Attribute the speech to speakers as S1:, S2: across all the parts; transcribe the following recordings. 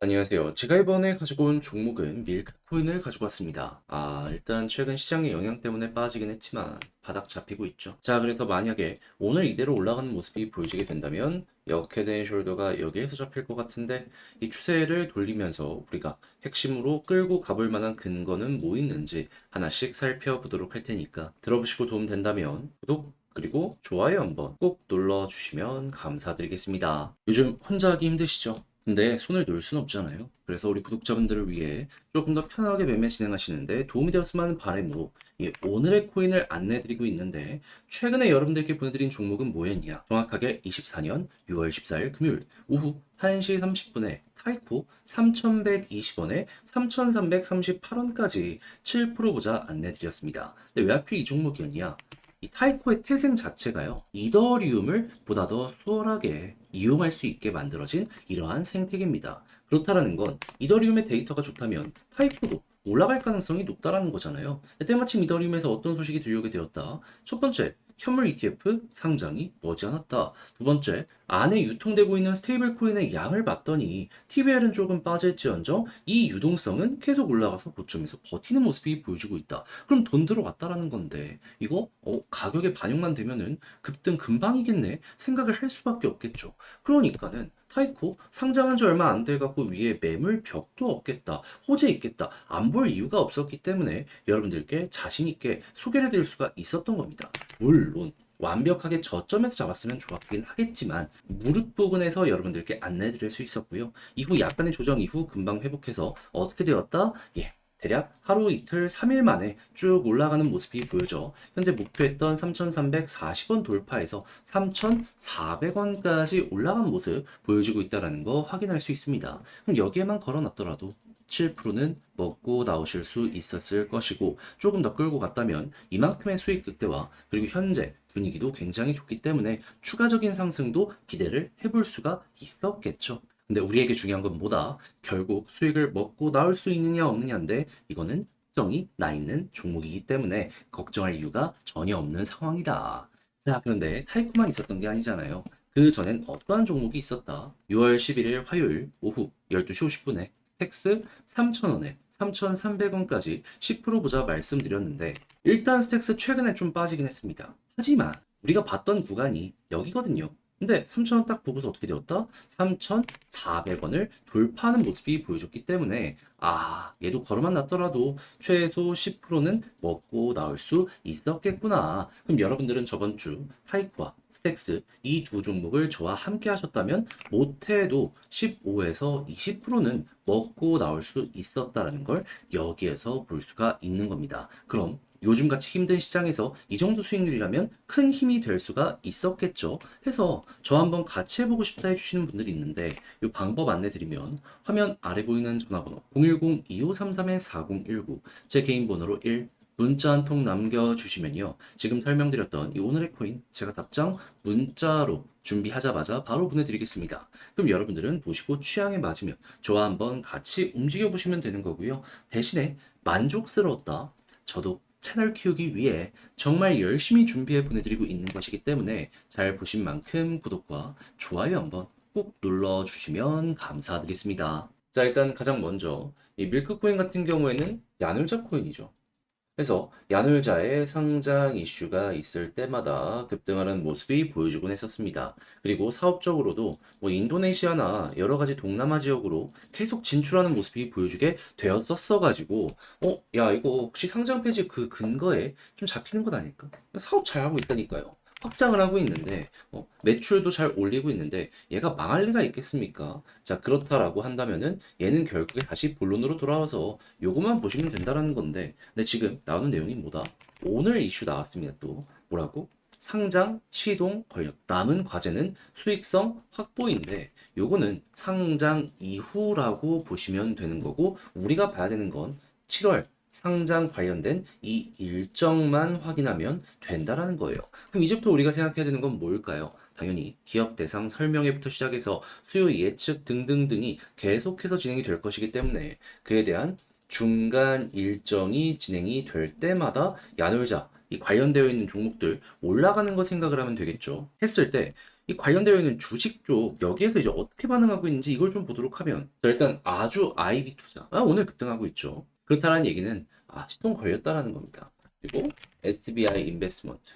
S1: 안녕하세요. 제가 이번에 가지고 온 종목은 밀크코인을 가지고 왔습니다. 일단 최근 시장의 영향 때문에 빠지긴 했지만 바닥 잡히고 있죠. 자, 그래서 만약에 오늘 이대로 올라가는 모습이 보여지게 된다면 이렇게 된 숄더가 여기에서 잡힐 것 같은데 이 추세를 돌리면서 우리가 핵심으로 끌고 가볼 만한 근거는 뭐 있는지 하나씩 살펴보도록 할 테니까 들어보시고 도움 된다면 구독 그리고 좋아요 한번 꼭 눌러주시면 감사드리겠습니다. 요즘 혼자 하기 힘드시죠? 근데 손을 놓을 순 없잖아요. 그래서 우리 구독자분들을 위해 조금 더 편하게 매매 진행하시는데 도움이 되었으면 하는 바람으로 이 오늘의 코인을 안내해드리고 있는데 최근에 여러분들께 보내드린 종목은 뭐였냐? 정확하게 24년 6월 14일 금요일 오후 1시 30분에 타이코 3,120원에 3,338원까지 7% 보자 안내드렸습니다. 근데 왜 하필 이 종목이었냐? 이 타이코의 태생 자체가요, 이더리움을 보다 더 수월하게 이용할 수 있게 만들어진 이러한 생태계입니다. 그렇다라는 건 이더리움의 데이터가 좋다면 타이코도 올라갈 가능성이 높다라는 거잖아요. 때마침 이더리움에서 어떤 소식이 들려오게 되었다. 첫 번째, 현물 ETF 상장이 머지않았다. 두 번째, 안에 유통되고 있는 스테이블 코인의 양을 봤더니 TVL은 조금 빠질지언정 이 유동성은 계속 올라가서 고점에서 버티는 모습이 보여주고 있다. 그럼 돈 들어갔다라는 건데 이거 가격에 반영만 되면은 급등 금방이겠네 생각을 할 수밖에 없겠죠. 그러니까는 타이코 상장한 지 얼마 안 돼 갖고 위에 매물 벽도 없겠다. 호재 있겠다. 안 볼 이유가 없었기 때문에 여러분들께 자신 있게 소개를 해드릴 수가 있었던 겁니다. 물론 완벽하게 저점에서 잡았으면 좋았긴 하겠지만 무릎 부분에서 여러분들께 안내 드릴 수 있었고요. 이후 약간의 조정 이후 금방 회복해서 어떻게 되었다? 예. 대략 하루 이틀 3일 만에 쭉 올라가는 모습이 보여져 현재 목표했던 3,340원 돌파해서 3,400원까지 올라간 모습 보여주고 있다는 거 확인할 수 있습니다. 그럼 여기에만 걸어놨더라도 7%는 먹고 나오실 수 있었을 것이고 조금 더 끌고 갔다면 이만큼의 수익 극대화 그리고 현재 분위기도 굉장히 좋기 때문에 추가적인 상승도 기대를 해볼 수가 있었겠죠. 근데 우리에게 중요한 건 뭐다? 결국 수익을 먹고 나올 수 있느냐 없느냐인데 이거는 걱정이 나 있는 종목이기 때문에 걱정할 이유가 전혀 없는 상황이다. 자, 그런데 타이코만 있었던 게 아니잖아요. 그 전엔 어떠한 종목이 있었다? 6월 11일 화요일 오후 12시 50분에 스택스 3,000원에 3,300원까지 10% 보자 말씀드렸는데 일단 스택스 최근에 좀 빠지긴 했습니다. 하지만 우리가 봤던 구간이 여기거든요. 근데 3,000원 딱 보고서 어떻게 되었다? 3,400원을 돌파하는 모습이 보여줬기 때문에 얘도 걸어만 놨더라도 최소 10%는 먹고 나올 수 있었겠구나. 그럼 여러분들은 저번 주 타이코와 스택스 이 두 종목을 저와 함께 하셨다면 못해도 15에서 20%는 먹고 나올 수 있었다라는 걸 여기에서 볼 수가 있는 겁니다. 그럼 요즘같이 힘든 시장에서 이 정도 수익률이라면 큰 힘이 될 수가 있었겠죠. 해서 저 한번 같이 해보고 싶다 해주시는 분들이 있는데 이 방법 안내드리면 화면 아래 보이는 전화번호 010-2533-4019 제 개인 번호로 1 문자 한 통 남겨주시면요. 지금 설명드렸던 이 오늘의 코인 제가 답장 문자로 준비하자마자 바로 보내드리겠습니다. 그럼 여러분들은 보시고 취향에 맞으면 저와 한번 같이 움직여 보시면 되는 거고요. 대신에 만족스러웠다. 저도 채널 키우기 위해 정말 열심히 준비해 보내드리고 있는 것이기 때문에 잘 보신 만큼 구독과 좋아요 한번 꼭 눌러주시면 감사드리겠습니다. 자, 일단 가장 먼저 이 밀크코인 같은 경우에는 야놀자 코인이죠. 그래서 야놀자의 상장 이슈가 있을 때마다 급등하는 모습이 보여주곤 했었습니다. 그리고 사업적으로도 뭐 인도네시아나 여러 가지 동남아 지역으로 계속 진출하는 모습이 보여주게 되었었어가지고, 야, 이거 혹시 상장 폐지 그 근거에 좀 잡히는 것 아닐까? 사업 잘하고 있다니까요. 확장을 하고 있는데, 매출도 잘 올리고 있는데, 얘가 망할 리가 있겠습니까? 자, 그렇다라고 한다면은 얘는 결국에 다시 본론으로 돌아와서 요것만 보시면 된다라는 건데, 근데 지금 나오는 내용이 뭐다? 오늘 이슈 나왔습니다. 또 뭐라고? 상장, 시동, 권력. 남은 과제는 수익성 확보인데 요거는 상장 이후라고 보시면 되는 거고 우리가 봐야 되는 건 7월 상장 관련된 이 일정만 확인하면 된다라는 거예요. 그럼 이제부터 우리가 생각해야 되는 건 뭘까요? 당연히 기업 대상 설명회부터 시작해서 수요 예측 등등등이 계속해서 진행이 될 것이기 때문에 그에 대한 중간 일정이 진행이 될 때마다 야놀자 이 관련되어 있는 종목들 올라가는 거 생각을 하면 되겠죠. 했을 때 이 관련되어 있는 주식 쪽 여기에서 이제 어떻게 반응하고 있는지 이걸 좀 보도록 하면 자, 일단 아주 IB 투자 오늘 급등하고 있죠. 그렇다는 얘기는 시동 걸렸다라는 겁니다. 그리고 SBI 인베스트먼트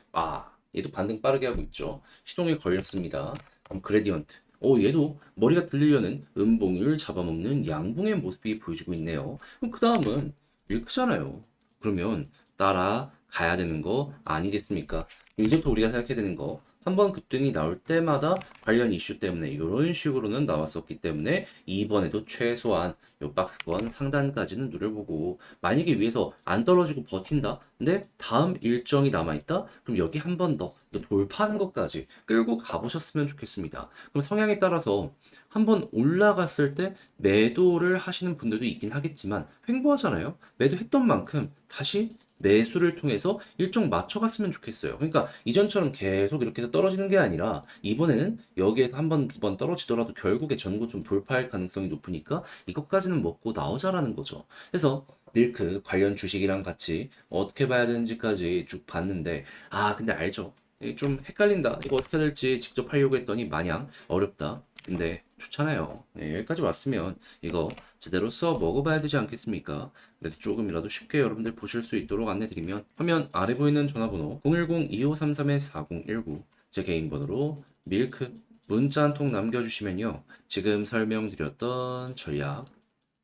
S1: 얘도 반등 빠르게 하고 있죠. 시동에 걸렸습니다. 그럼 그레디언트 얘도 머리가 들리려는 음봉을 잡아먹는 양봉의 모습이 보여지고 있네요. 그럼 그 다음은 밀크잖아요. 그러면 따라가야 되는 거 아니겠습니까? 이제부터 우리가 생각해야 되는 거 한번 급등이 나올 때마다 관련 이슈 때문에 이런 식으로는 나왔었기 때문에 이번에도 최소한 요 박스권 상단까지는 누려보고 만약에 위에서 안 떨어지고 버틴다? 근데 다음 일정이 남아있다? 그럼 여기 한 번 더 돌파하는 것까지 끌고 가보셨으면 좋겠습니다. 그럼 성향에 따라서 한번 올라갔을 때 매도를 하시는 분들도 있긴 하겠지만 횡보하잖아요. 매도했던 만큼 다시 매수를 통해서 일정 맞춰갔으면 좋겠어요. 그러니까 이전처럼 계속 이렇게 해서 떨어지는 게 아니라 이번에는 여기에서 한 번, 두 번 떨어지더라도 결국에 전고 좀 돌파할 가능성이 높으니까 이것까지는 먹고 나오자라는 거죠. 그래서 밀크 관련 주식이랑 같이 어떻게 봐야 되는지까지 쭉 봤는데 근데 알죠? 이게 좀 헷갈린다. 이거 어떻게 해야 될지 직접 하려고 했더니 마냥 어렵다. 근데 좋잖아요. 여기까지 왔으면 이거 제대로 써 먹어봐야 되지 않겠습니까? 그래서 조금이라도 쉽게 여러분들 보실 수 있도록 안내드리면 화면 아래 보이는 전화번호 010-2533-4019 제 개인 번호로 밀크 문자 한 통 남겨주시면요. 지금 설명드렸던 전략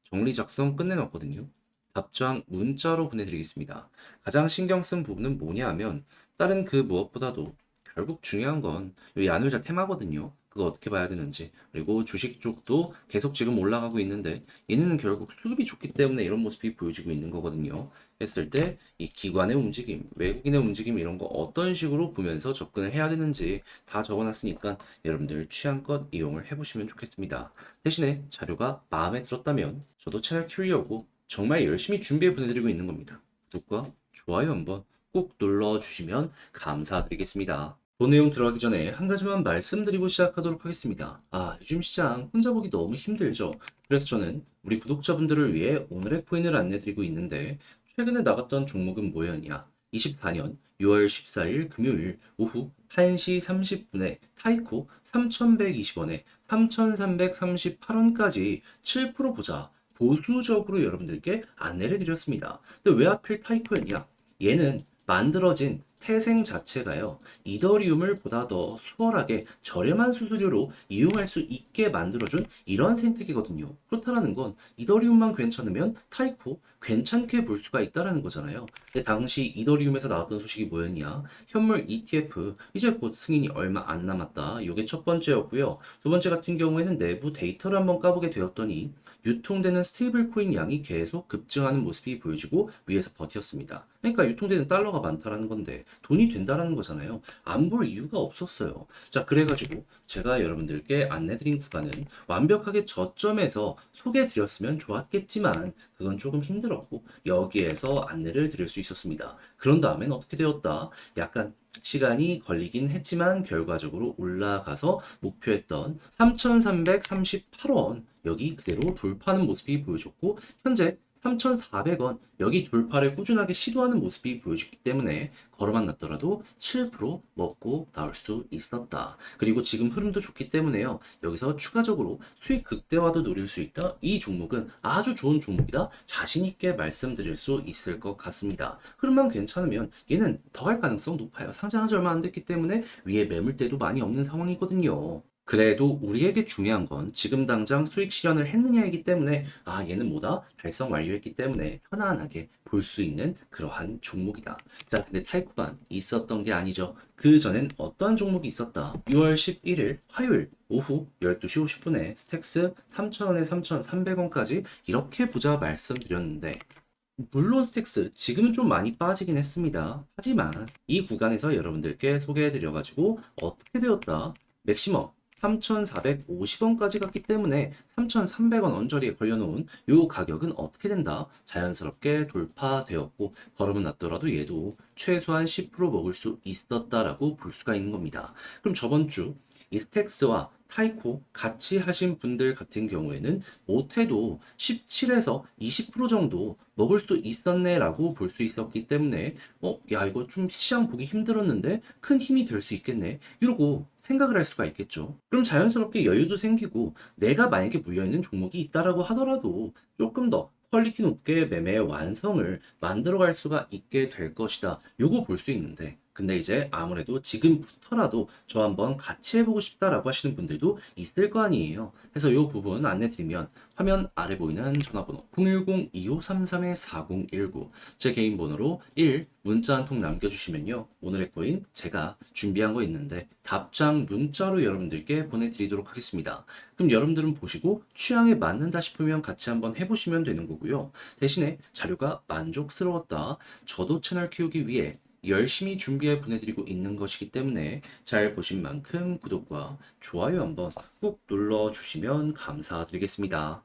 S1: 정리 작성 끝내놨거든요. 답장 문자로 보내드리겠습니다. 가장 신경 쓴 부분은 뭐냐 하면 다른 그 무엇보다도 결국 중요한 건 이 야놀자 테마거든요. 그거 어떻게 봐야 되는지. 그리고 주식 쪽도 계속 지금 올라가고 있는데 얘는 결국 수급이 좋기 때문에 이런 모습이 보여지고 있는 거거든요. 했을 때 이 기관의 움직임, 외국인의 움직임 이런 거 어떤 식으로 보면서 접근을 해야 되는지 다 적어놨으니까 여러분들 취향껏 이용을 해보시면 좋겠습니다. 대신에 자료가 마음에 들었다면 저도 채널 키우려고 정말 열심히 준비해 보내드리고 있는 겁니다. 구독과 좋아요 한번 꼭 눌러주시면 감사드리겠습니다. 본 내용 들어가기 전에 한 가지만 말씀드리고 시작하도록 하겠습니다. 요즘 시장 혼자 보기 너무 힘들죠? 그래서 저는 우리 구독자분들을 위해 오늘의 코인을 안내드리고 있는데 최근에 나갔던 종목은 뭐였냐? 24년 6월 14일 금요일 오후 1시 30분에 타이코 3,120원에 3,338원까지 7% 보자. 보수적으로 여러분들께 안내를 드렸습니다. 근데 왜 하필 타이코였냐? 얘는 만들어진 태생 자체가요, 이더리움을 보다 더 수월하게 저렴한 수수료로 이용할 수 있게 만들어준 이러한 생태계거든요. 그렇다는 건 이더리움만 괜찮으면 타이코 괜찮게 볼 수가 있다라는 거잖아요. 근데 당시 이더리움에서 나왔던 소식이 뭐였냐? 현물 ETF 이제 곧 승인이 얼마 안 남았다. 이게 첫 번째였고요. 두 번째 같은 경우에는 내부 데이터를 한번 까보게 되었더니 유통되는 스테이블 코인 양이 계속 급증하는 모습이 보여지고 위에서 버텼습니다. 그러니까 유통되는 달러가 많다라는 건데 돈이 된다라는 거잖아요. 안 볼 이유가 없었어요. 자, 그래가지고 제가 여러분들께 안내드린 구간은 완벽하게 저점에서 소개해드렸으면 좋았겠지만 그건 조금 힘들었고 여기에서 안내를 드릴 수 있었습니다. 그런 다음엔 어떻게 되었다? 약간 시간이 걸리긴 했지만 결과적으로 올라가서 목표했던 3,338원 여기 그대로 돌파하는 모습이 보여줬고 현재 3,400원 여기 돌파를 꾸준하게 시도하는 모습이 보여줬기 때문에 걸어만 놨더라도 7% 먹고 나올 수 있었다. 그리고 지금 흐름도 좋기 때문에요. 여기서 추가적으로 수익 극대화도 노릴 수 있다. 이 종목은 아주 좋은 종목이다. 자신 있게 말씀드릴 수 있을 것 같습니다. 흐름만 괜찮으면 얘는 더 갈 가능성 높아요. 상장한 지 얼마 안 됐기 때문에 위에 매물대도 많이 없는 상황이거든요. 그래도 우리에게 중요한 건 지금 당장 수익 실현을 했느냐이기 때문에 얘는 뭐다? 달성 완료했기 때문에 편안하게 볼 수 있는 그러한 종목이다. 자, 근데 타이코만 있었던 게 아니죠. 그 전엔 어떠한 종목이 있었다? 6월 11일 화요일 오후 12시 50분에 스택스 3,000원에 3,300원까지 이렇게 보자 말씀드렸는데 물론 스택스 지금은 좀 많이 빠지긴 했습니다. 하지만 이 구간에서 여러분들께 소개해드려가지고 어떻게 되었다? 맥시멈 3,450원까지 갔기 때문에 3,300원 언저리에 걸려놓은 이 가격은 어떻게 된다? 자연스럽게 돌파되었고 걸음은 났더라도 얘도 최소한 10% 먹을 수 있었다라고 볼 수가 있는 겁니다. 그럼 저번 주 이 스택스와 타이코 같이 하신 분들 같은 경우에는 못해도 17에서 20% 정도 먹을 수 있었네라고 볼 수 있었기 때문에 야, 이거 좀 시장 보기 힘들었는데 큰 힘이 될 수 있겠네. 이러고 생각을 할 수가 있겠죠. 그럼 자연스럽게 여유도 생기고 내가 만약에 물려있는 종목이 있다라고 하더라도 조금 더 퀄리티 높게 매매의 완성을 만들어갈 수가 있게 될 것이다. 요거 볼 수 있는데 근데 이제 아무래도 지금부터라도 저 한번 같이 해보고 싶다라고 하시는 분들도 있을 거 아니에요. 그래서 요 부분 안내 드리면 화면 아래 보이는 전화번호 010-2533-4019 제 개인 번호로 1 문자 한 통 남겨주시면요. 오늘의 코인 제가 준비한 거 있는데 답장 문자로 여러분들께 보내드리도록 하겠습니다. 그럼 여러분들은 보시고 취향에 맞는다 싶으면 같이 한번 해보시면 되는 거고요. 대신에 자료가 만족스러웠다. 저도 채널 키우기 위해 열심히 준비해 보내드리고 있는 것이기 때문에 잘 보신 만큼 구독과 좋아요 한번 꼭 눌러주시면 감사드리겠습니다.